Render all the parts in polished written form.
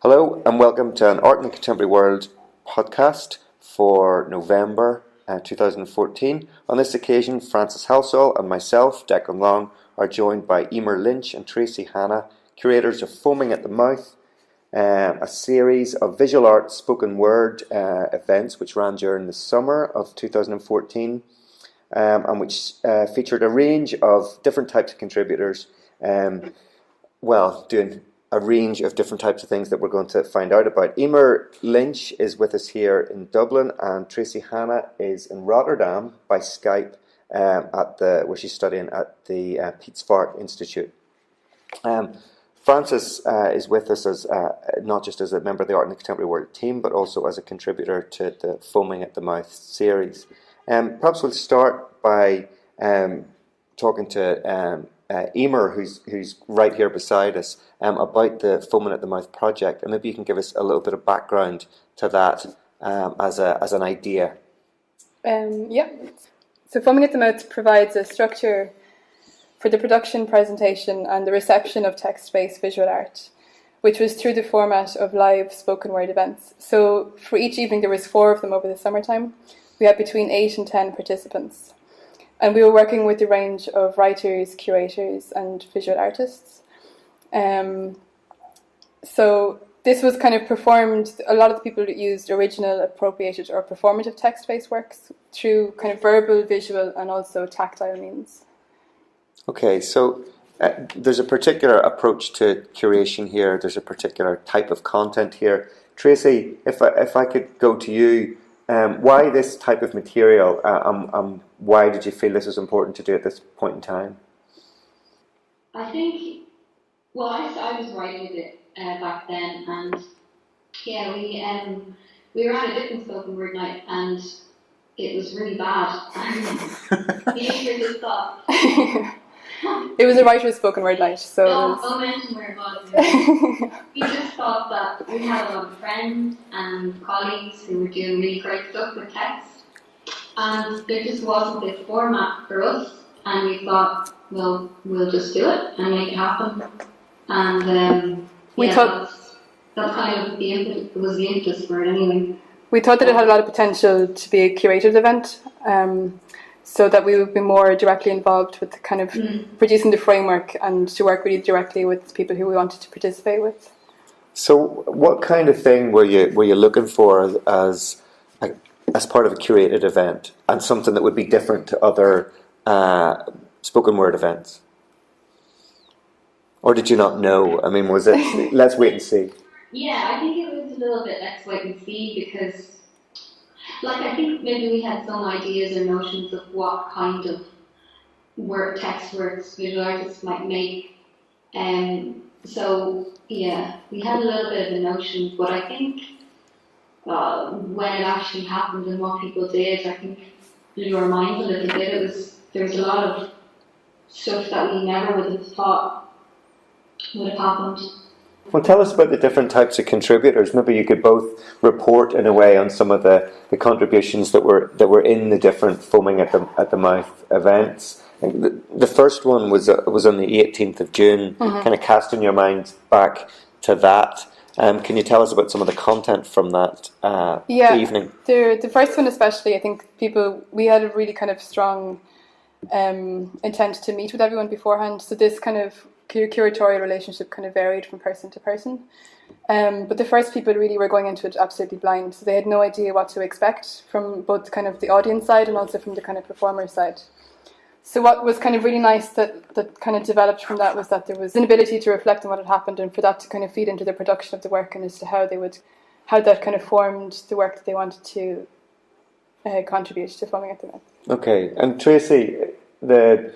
Hello and welcome to an Art in the Contemporary World podcast for November 2014. On this occasion, Francis Halsall and myself, Declan Long, are joined by Emer, Lynch and Tracy, Hanna, curators of Foaming at the Mouth, a series of visual art spoken word events which ran during the summer of 2014 and which featured a range of different types of contributors, doing a range of different types of things that we're going to find out about. Emer Lynch is with us here in Dublin, and Tracy Hanna is in Rotterdam by Skype where she's studying at the Piet Zwart Institute. Francis is with us as not just as a member of the Art in the Contemporary World team, but also as a contributor to the Foaming at the Mouth series. Perhaps we'll start by talking to Emer, who's right here beside us, about the Foaming at the Mouth project, and maybe you can give us a little bit of background to that as an idea. So Foaming at the Mouth provides a structure for the production, presentation, and the reception of text-based visual art, which was through the format of live spoken word events. So for each evening, there was 4 of them over the summertime. We had between 8 and 10 participants. And we were working with a range of writers, curators, and visual artists. So this was kind of performed, a lot of the people used original, appropriated, or performative text-based works through kind of verbal, visual, and also tactile means. Okay, so there's a particular approach to curation here. There's a particular type of content here. Tracy, if I could go to you, why this type of material? Why did you feel this was important to do at this point in time? I think, I was writing a bit back then, and we were at a different spoken word night, and it was really bad. And you just thought. It was a writer's spoken word night, so. I'll mention where it was. We just thought that we had a lot of friends and colleagues who were doing really great stuff with text, and there just wasn't this format for us, and we thought, well, we'll just do it and make it happen. And we thought that's kind of the impetus for it anyway. We thought that it had a lot of potential to be a curated event, so that we would be more directly involved with the kind of producing the framework and to work really directly with people who we wanted to participate with. So, what kind of thing were you looking for as part of a curated event, and something that would be different to other spoken word events? Or did you not know? I mean, was it let's wait and see? Yeah, I think it was a little bit let's wait and see, because I think maybe we had some ideas or notions of what kind of text works visual artists might make. So, yeah, we had a little bit of a notion, but I think when it actually happened and what people did, I think blew our minds a little bit. There was a lot of stuff that we never would have thought would have happened. Well, tell us about the different types of contributors. Maybe you could both report in a way on some of the contributions that were in the different Foaming at the Mouth events. The first one was on the 18th of June. Kind of casting your mind back to that. Can you tell us about some of the content from that evening? The first one especially, I think we had a really kind of strong intent to meet with everyone beforehand. So this kind of curatorial relationship kind of varied from person to person. But the first people really were going into it absolutely blind. So they had no idea what to expect from both kind of the audience side and also from the kind of performer side. So what was kind of really nice that kind of developed from that was that there was an ability to reflect on what had happened, and for that to kind of feed into the production of the work and as to how that kind of formed the work that they wanted to contribute to Foaming at the Mouth. Okay, and Tracy, the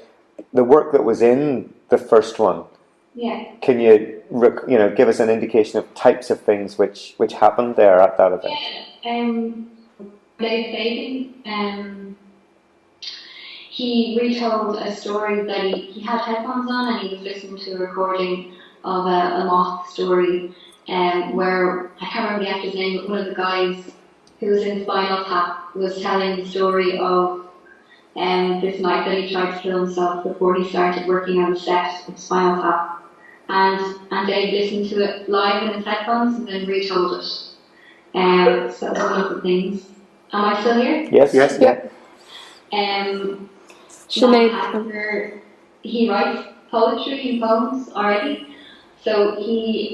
work that was in the first one, can you give us an indication of types of things which happened there at that event? Dave, he retold a story that he had headphones on and he was listening to a recording of a moth story where, I can't remember the actor's name, but one of the guys who was in Spinal Tap was telling the story of this night that he tried to kill himself before he started working on the set of Spinal Tap. and they listened to it live in his headphones and then retold it. So that's one of the things. Am I still here? Yes. Yeah. Sinead Hacker, he writes poetry and poems already, so he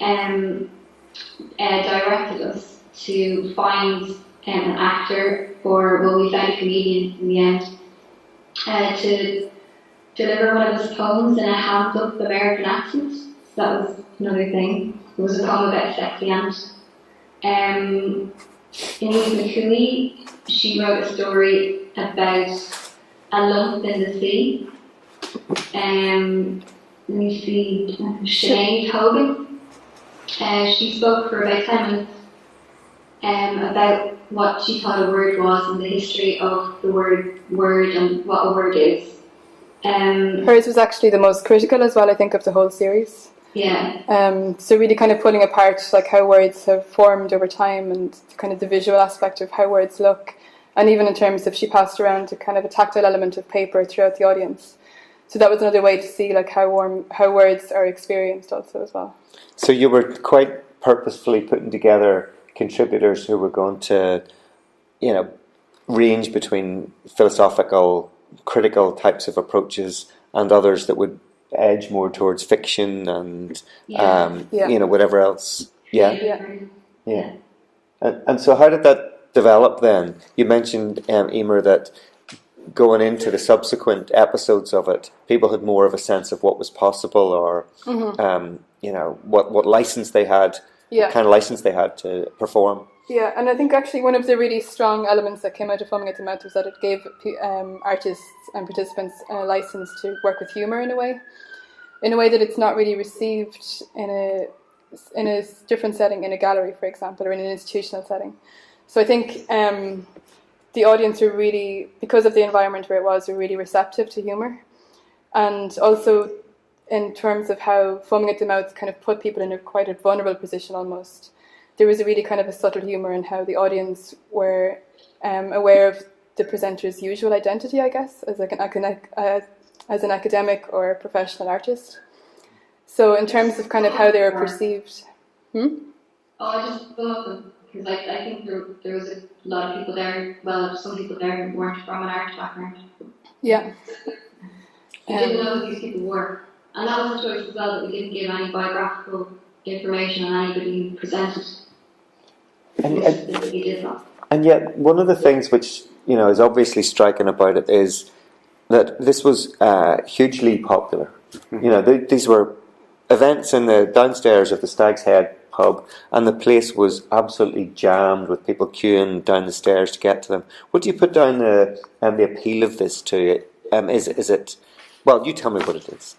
directed us to find an actor, or well, we found a comedian in the end, to deliver one of his poems in a hand-up American accent. That was another thing. It was a poem about a sexy ant. Louise McCooey, she wrote a story about a lump in the sea. Let me see, Sinead Hogan. She spoke for about 10 minutes about what she thought a word was and the history of the word and what a word is. Hers was actually the most critical as well, I think, of the whole series. Yeah. So really kind of pulling apart like how words have formed over time and kind of the visual aspect of how words look, and even in terms of she passed around a kind of a tactile element of paper throughout the audience. So that was another way to see like how words are experienced also as well. So you were quite purposefully putting together contributors who were going to, range between philosophical, critical types of approaches and others that would edge more towards fiction and whatever else. Yeah. And so how did that develop then? You mentioned, Emer, that going into the subsequent episodes of it, people had more of a sense of what was possible, or what license they had, what kind of license they had to perform. Yeah, and I think actually one of the really strong elements that came out of Foaming at the Mouth was that it gave artists and participants a license to work with humour in a way that it's not really received in a different setting, in a gallery, for example, or in an institutional setting. So I think the audience were really, because of the environment where it was, were really receptive to humour. And also in terms of how Foaming at the Mouth kind of put people in a quite a vulnerable position almost. There was a really kind of a subtle humour in how the audience were aware of the presenter's usual identity, I guess, as an academic or a professional artist. So in terms of kind of how they were perceived. Oh, I just thought them, because I think there was a lot of people there, well, some people there who weren't from an art background. Yeah. We didn't know who these people were. And that was a choice as well, that we didn't give any biographical information on anybody who presented. And yet, one of the things which is obviously striking about it is that this was hugely popular. Mm-hmm. These were events in the downstairs of the Stag's Head pub, and the place was absolutely jammed with people queuing down the stairs to get to them. What do you put down the appeal of this to? Is it? Well, you tell me what it is.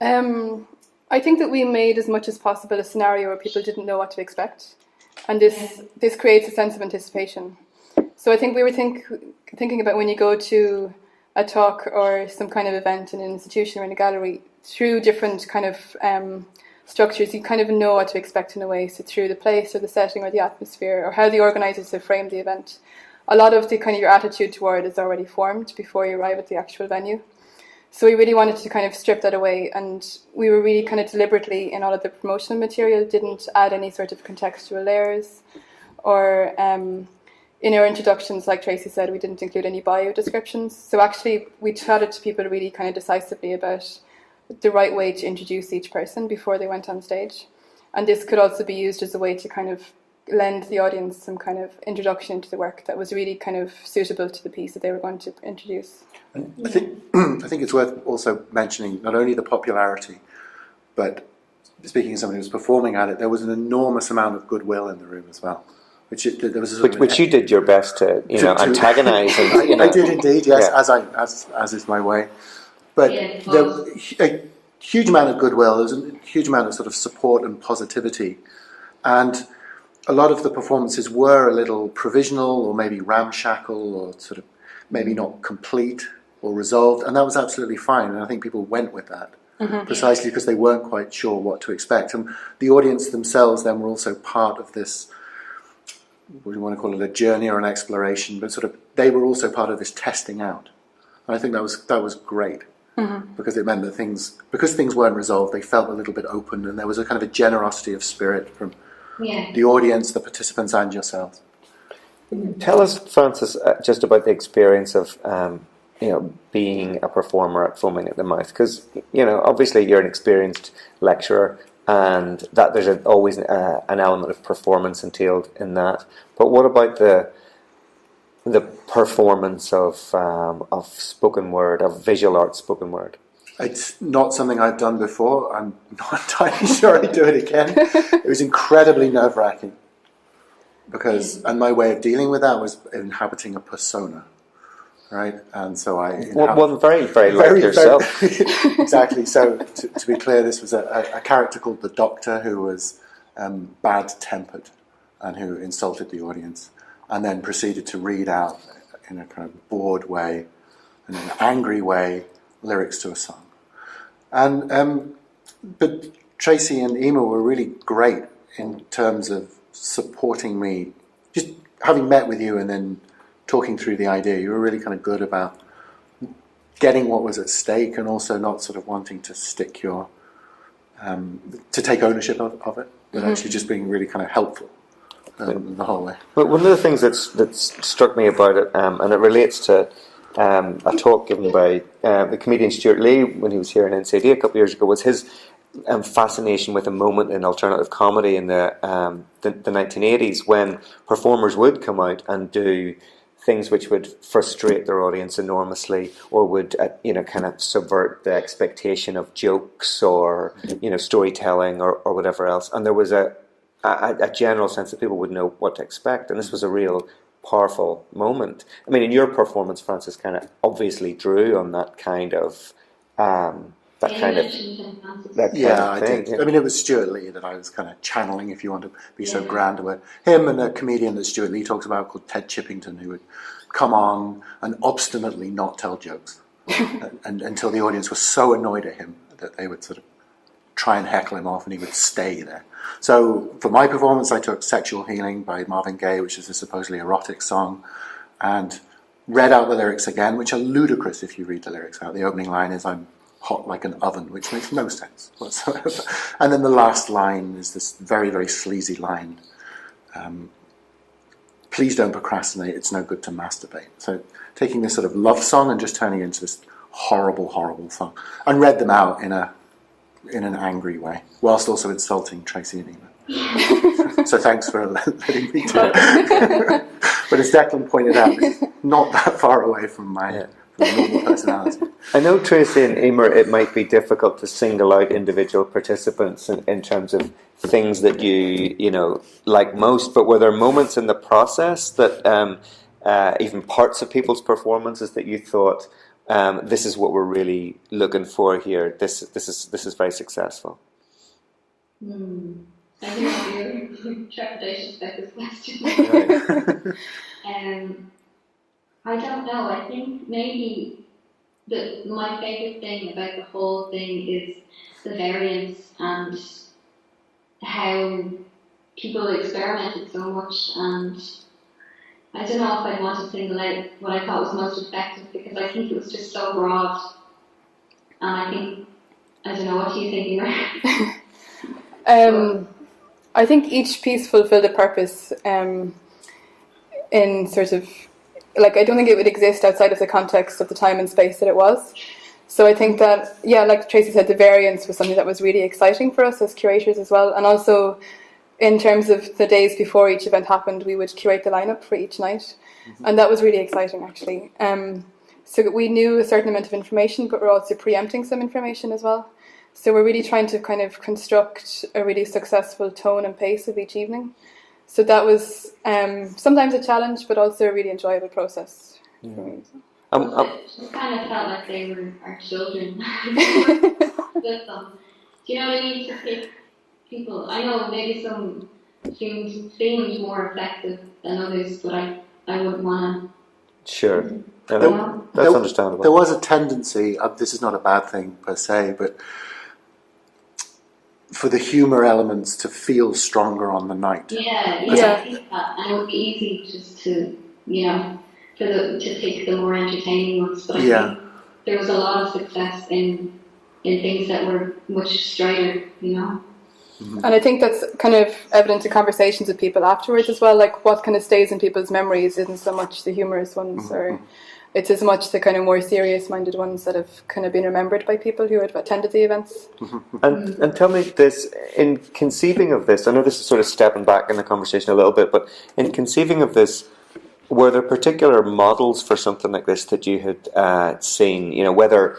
I think that we made as much as possible a scenario where people didn't know what to expect. And this creates a sense of anticipation. So I think we were thinking about when you go to a talk or some kind of event in an institution or in a gallery, through different kind of structures, you kind of know what to expect in a way. So through the place or the setting or the atmosphere or how the organisers have framed the event, a lot of the kind of your attitude toward it is already formed before you arrive at the actual venue. So we really wanted to kind of strip that away, and we were really kind of deliberately, in all of the promotional material, didn't add any sort of contextual layers, or in our introductions, like Tracy said, we didn't include any bio descriptions. So actually we chatted to people really kind of decisively about the right way to introduce each person before they went on stage. And this could also be used as a way to kind of lend the audience some kind of introduction into the work that was really kind of suitable to the piece that they were going to introduce. I think it's worth also mentioning not only the popularity, but speaking as somebody who was performing at it, there was an enormous amount of goodwill in the room as well. Which you did your best to antagonise. I did indeed, yes, as is my way. But there was a huge amount of goodwill. There was a huge amount of sort of support and positivity, and a lot of the performances were a little provisional or maybe ramshackle or sort of maybe not complete or resolved, and that was absolutely fine. And I think people went with that precisely because they weren't quite sure what to expect. And the audience themselves then were also part of this, what do you want to call it, a journey or an exploration, but sort of they were also part of this testing out. And I think that was great. because it meant that because things weren't resolved, they felt a little bit open, and there was a kind of a generosity of spirit from the audience, the participants, and yourselves. Tell us, Francis, just about the experience of being a performer at Foaming at the Mouth, because obviously you're an experienced lecturer, and that there's always an element of performance entailed in that. But what about the performance of spoken word, of visual art spoken word? It's not something I've done before. I'm not entirely sure I'd do it again. It was incredibly nerve-wracking and my way of dealing with that was inhabiting a persona, right? And so very, very like yourself. Exactly. So to be clear, this was a character called the Doctor who was bad-tempered and who insulted the audience, and then proceeded to read out in a kind of bored way, in an angry way, lyrics to a song. And but Tracy and Emer were really great in terms of supporting me. Just having met with you and then talking through the idea, you were really kind of good about getting what was at stake, and also not sort of wanting to stick your to take ownership of it, but actually just being really kind of helpful the whole way. But one of the things that's struck me about it, and it relates to a talk given by the comedian Stuart Lee when he was here in NCD a couple of years ago, was his fascination with a moment in alternative comedy in the 1980s when performers would come out and do things which would frustrate their audience enormously, or would kind of subvert the expectation of jokes or storytelling or whatever else. And there was a general sense that people would know what to expect, and this was a real powerful moment. I mean, in your performance, Francis, kind of obviously drew on that kind of thing. I did. I mean, it was Stuart Lee that I was kind of channeling, if you want to be so grand about him, and a comedian that Stuart Lee talks about called Ted Chippington, who would come on and obstinately not tell jokes and until the audience was so annoyed at him that they would sort of try and heckle him off, and he would stay there. So for my performance, I took Sexual Healing by Marvin Gaye, which is a supposedly erotic song, and read out the lyrics again, which are ludicrous if you read the lyrics out. The opening line is, "I'm hot like an oven," which makes no sense whatsoever. And then the last line is this very, very sleazy line, "Please don't procrastinate, it's no good to masturbate." So taking this sort of love song and just turning it into this horrible, horrible song. And read them out in an angry way, whilst also insulting Tracy and Emer. So thanks for letting me do it. But as Declan pointed out, it's not that far away from my normal personality. I know, Tracy and Emer, it might be difficult to single out individual participants in terms of things that you like most, but were there moments in the process that even parts of people's performances that you thought, this is what we're really looking for here, this is very successful? I think you're trepidatious about this question. I don't know. I think maybe my favourite thing about the whole thing is the variance and how people experimented so much. And I don't know if I want to single out what I thought was most effective, because I think it was just so broad. And I don't know, what do you think, Emer? I think each piece fulfilled a purpose in sort of, like, I don't think it would exist outside of the context of the time and space that it was. So I think that, like Tracy said, the variance was something that was really exciting for us as curators as well. And also, in terms of the days before each event happened, we would curate the lineup for each night. And that was really exciting, actually. So we knew a certain amount of information, but we're also preempting some information as well. So we're really trying to kind of construct a really successful tone and pace of each evening. So that was sometimes a challenge, but also a really enjoyable process for me. It kind of felt like they were our children with them. Do you know what I mean? To pick people. I know maybe some seemed more effective than others, but I wouldn't want to. Sure. That's understandable. There was a tendency, this is not a bad thing per se, but for the humour elements to feel stronger on the night. Yeah, I think that. And it would be easy just to, to pick the more entertaining ones. But I think there was a lot of success in things that were much straighter, you know. And I think that's kind of evident in conversations with people afterwards as well. Like what kind of stays in people's memories isn't so much the humorous ones, or it's as much the kind of more serious-minded ones that have kind of been remembered by people who have attended the events. And tell me this, in conceiving of this, I know this is sort of stepping back in the conversation a little bit, but in conceiving of this, were there particular models for something like this that you had seen, you know, whether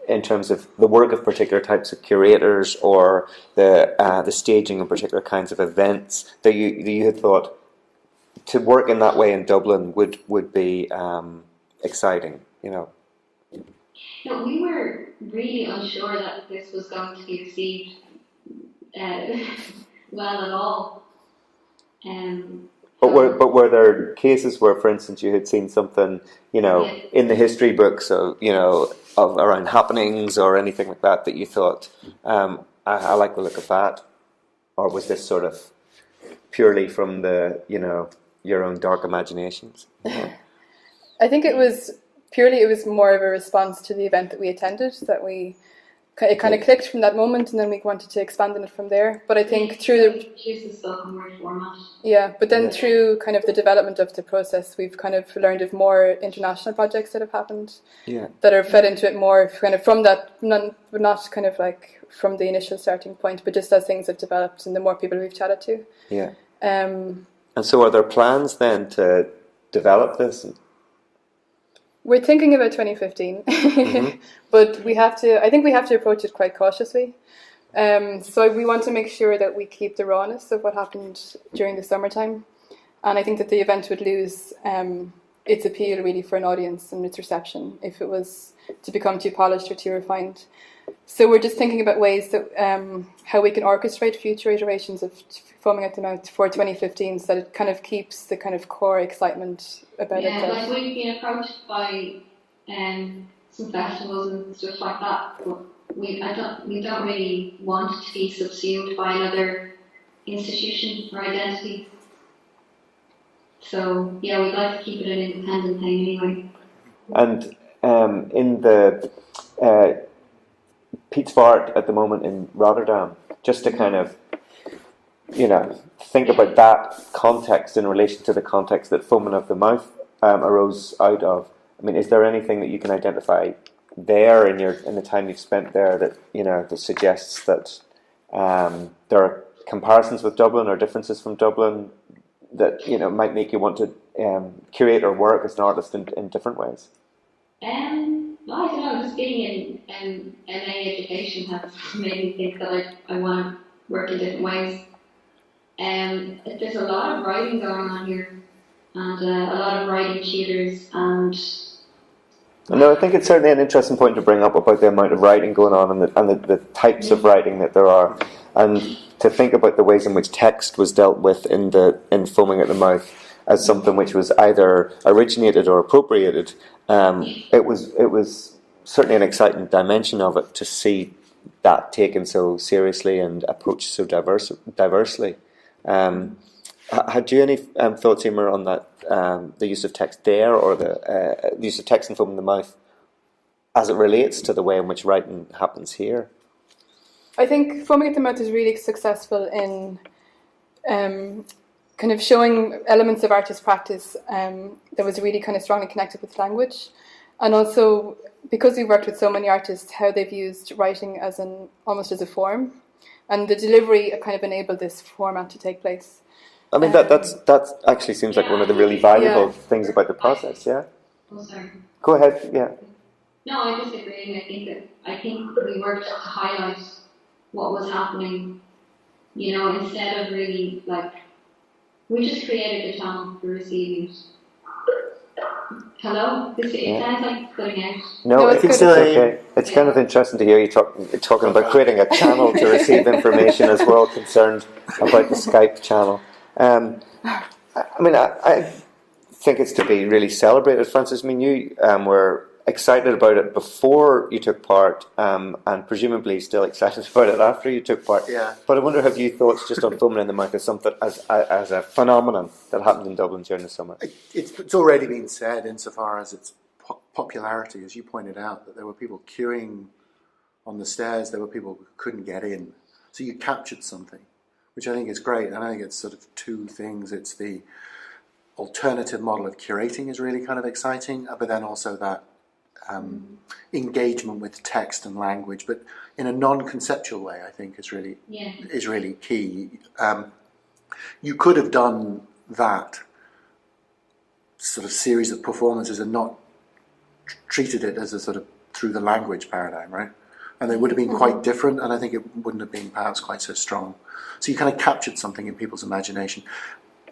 in terms of the work of particular types of curators or the staging of particular kinds of events that you had thought to work in that way in Dublin would be exciting, you know? No, we were really unsure that this was going to be received well at all. But were there cases where, for instance, you had seen something, you know, in the history books, of, you know, of around happenings or anything like that you thought, I like the look of that, or was this sort of purely from the, you know, your own dark imaginations? I think it was more of a response to the event that we attended, that it kind of clicked from that moment, and then we wanted to expand on it from there. But I think through the spoken word format. Yeah, but then through kind of the development of the process, we've kind of learned of more international projects that have happened, that are fed into it more kind of from that, not kind of like from the initial starting point, but just as things have developed and the more people we've chatted to. Yeah. And so, are there plans then to develop this? We're thinking about 2015, but I think we have to approach it quite cautiously. So we want to make sure that we keep the rawness of what happened during the summertime. And I think that the event would lose its appeal really for an audience and its reception if it was to become too polished or too refined. So we're just thinking about ways that how we can orchestrate future iterations of Foaming at the Mouth for 2015, so that it kind of keeps the kind of core excitement about it. Yeah, like we've been approached by some festivals and stuff like that, but we don't really want to be subsumed by another institution or identity. So yeah, we'd like to keep it an independent thing anyway. And in the Pete's Art at the moment in Rotterdam, just to kind of, you know, think about that context in relation to the context that Foaming at the Mouth arose out of. I mean, is there anything that you can identify there in the time you've spent there that, you know, that suggests that there are comparisons with Dublin or differences from Dublin that, you know, might make you want to curate or work as an artist in different ways? I don't know, just being in MA education has made me think that I want to work in different ways. There's a lot of writing going on here, and a lot of writing tutors, and no, I think it's certainly an interesting point to bring up about the amount of writing going on and the types of writing that there are, and to think about the ways in which text was dealt with in Foaming at the Mouth as something which was either originated or appropriated. It was certainly an exciting dimension of it to see that taken so seriously and approached so diversely. Had you any thoughts, Emer, on that, the use of text there, or the use of text in Foaming the Mouth as it relates to the way in which writing happens here? I think Foaming at the Mouth is really successful in kind of showing elements of artist practice that was really kind of strongly connected with language, and also because we've worked with so many artists, how they've used writing as almost as a form, and the delivery kind of enabled this format to take place. I mean, that actually seems like one of the really valuable things about the process. Yeah. Oh, sorry. Go ahead. Yeah. No, I disagree. I think we worked to highlight what was happening. You know, instead of really we just created a channel for receiving it. Hello? It sounds like cutting out. No, I think it's okay. It's kind of interesting to hear you talking about creating a channel to receive information as we're all concerned about the Skype channel. I mean, I think it's to be really celebrated, Francis. I mean, you were excited about it before you took part, and presumably still excited about it after you took part. Yeah. But I wonder, have you thoughts just on Foaming in the Mouth as something as a phenomenon that happened in Dublin during the summer? It's already been said insofar as it's popularity, as you pointed out, that there were people queuing on the stairs, there were people who couldn't get in. So you captured something, which I think is great. And I think it's sort of two things. It's the alternative model of curating is really kind of exciting, but then also that engagement with text and language, but in a non-conceptual way, I think is really key. You could have done that sort of series of performances and not treated it as a sort of through the language paradigm, right? And they would have been quite different, and I think it wouldn't have been perhaps quite so strong. So you kind of captured something in people's imagination,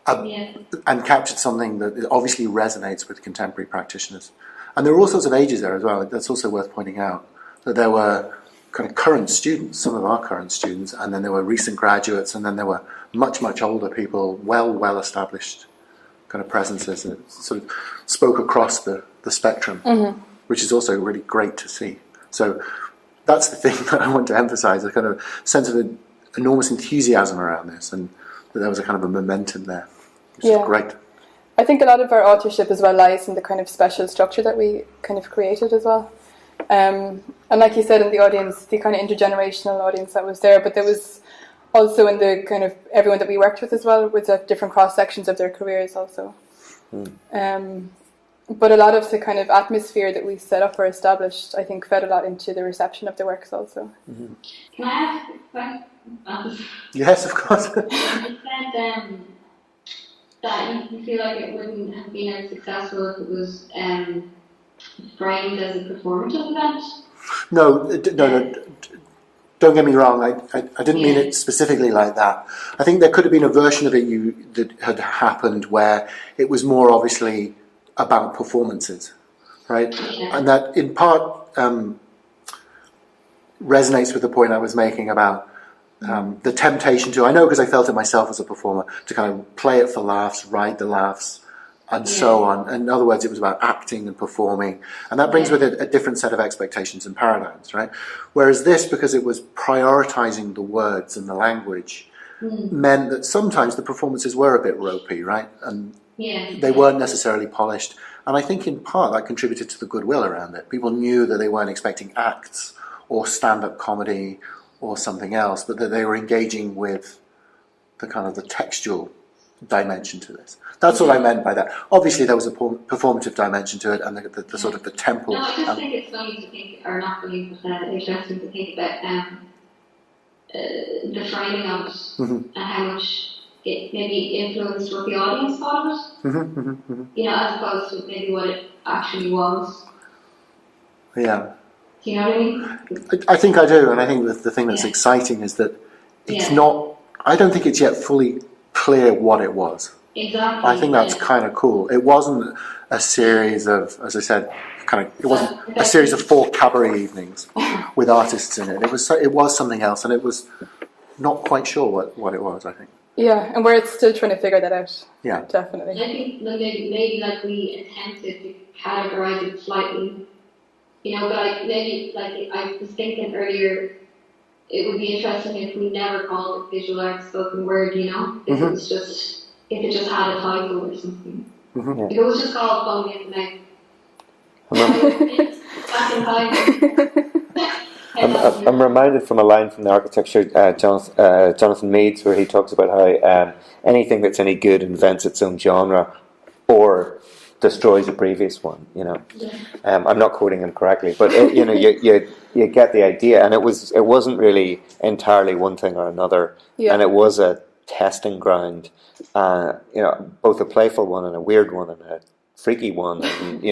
and captured something that obviously resonates with contemporary practitioners. And there were all sorts of ages there as well. That's also worth pointing out, that there were kind of current students, some of our current students, and then there were recent graduates, and then there were much, much older people, well established kind of presences that sort of spoke across the spectrum, which is also really great to see. So that's the thing that I want to emphasize, a kind of sense of enormous enthusiasm around this, and that there was a kind of a momentum there, which is great. I think a lot of our authorship as well lies in the kind of special structure that we kind of created as well. And like you said, in the audience, the kind of intergenerational audience that was there, but there was also in the kind of everyone that we worked with as well, with different cross sections of their careers also. But a lot of the kind of atmosphere that we set up or established, I think, fed a lot into the reception of the works also. Can I ask a question? Yes, of course. You said that you feel like it wouldn't have been as successful if it was framed as a performative event? No. Don't get me wrong. I didn't mean it specifically like that. I think there could have been a version of it that had happened where it was more obviously about performances, right? Yeah. And that in part resonates with the point I was making about the temptation to, I know because I felt it myself as a performer, to kind of play it for laughs, ride the laughs, and so on. In other words, it was about acting and performing. And that brings with it a different set of expectations and paradigms, right? Whereas this, because it was prioritizing the words and the language, meant that sometimes the performances were a bit ropey, right? And they weren't necessarily polished. And I think in part that contributed to the goodwill around it. People knew that they weren't expecting acts or stand-up comedy or something else, but that they were engaging with the kind of the textual dimension to this. That's what I meant by that. Obviously, there was a performative dimension to it, and the sort of the temple. No, I just think it's funny to think, or not funny, but interesting to think about the framing of it and how much it maybe influenced what the audience thought of it. You know, as opposed to maybe what it actually was. Yeah. Do you know what I mean? I think I do, and I think the thing that's exciting is that it's not. I don't think it's yet fully clear what it was. Exactly. I think that's kind of cool. It wasn't a series of, as I said, it wasn't a series of 4 cabaret evenings with artists in it. It was something else, and it was not quite sure what it was, I think. Yeah, and we're still trying to figure that out. Yeah. Definitely. I think maybe like we attempted to categorize it slightly, you know, but I was thinking earlier, it would be interesting if we never called it visual art spoken word, you know, if it just had a title or something. If it was just called Phone in the Mouth. I'm reminded from a line from the architecture, Jonathan Meads, where he talks about how anything that's any good invents its own genre or destroys a previous one. You know, I'm not quoting him correctly, but you get the idea. And it wasn't really entirely one thing or another, and it was a testing ground. Both a playful one and a weird one and a freaky one, and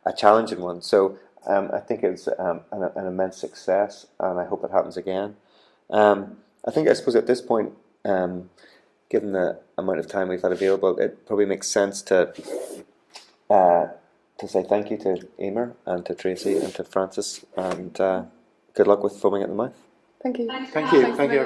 a challenging one. So I think it was an immense success, and I hope it happens again. I suppose at this point, given the amount of time we've had available, it probably makes sense to say thank you to Emer and to Tracy and to Francis, and good luck with Foaming at the Mouth. Thank you. Thank you, everybody.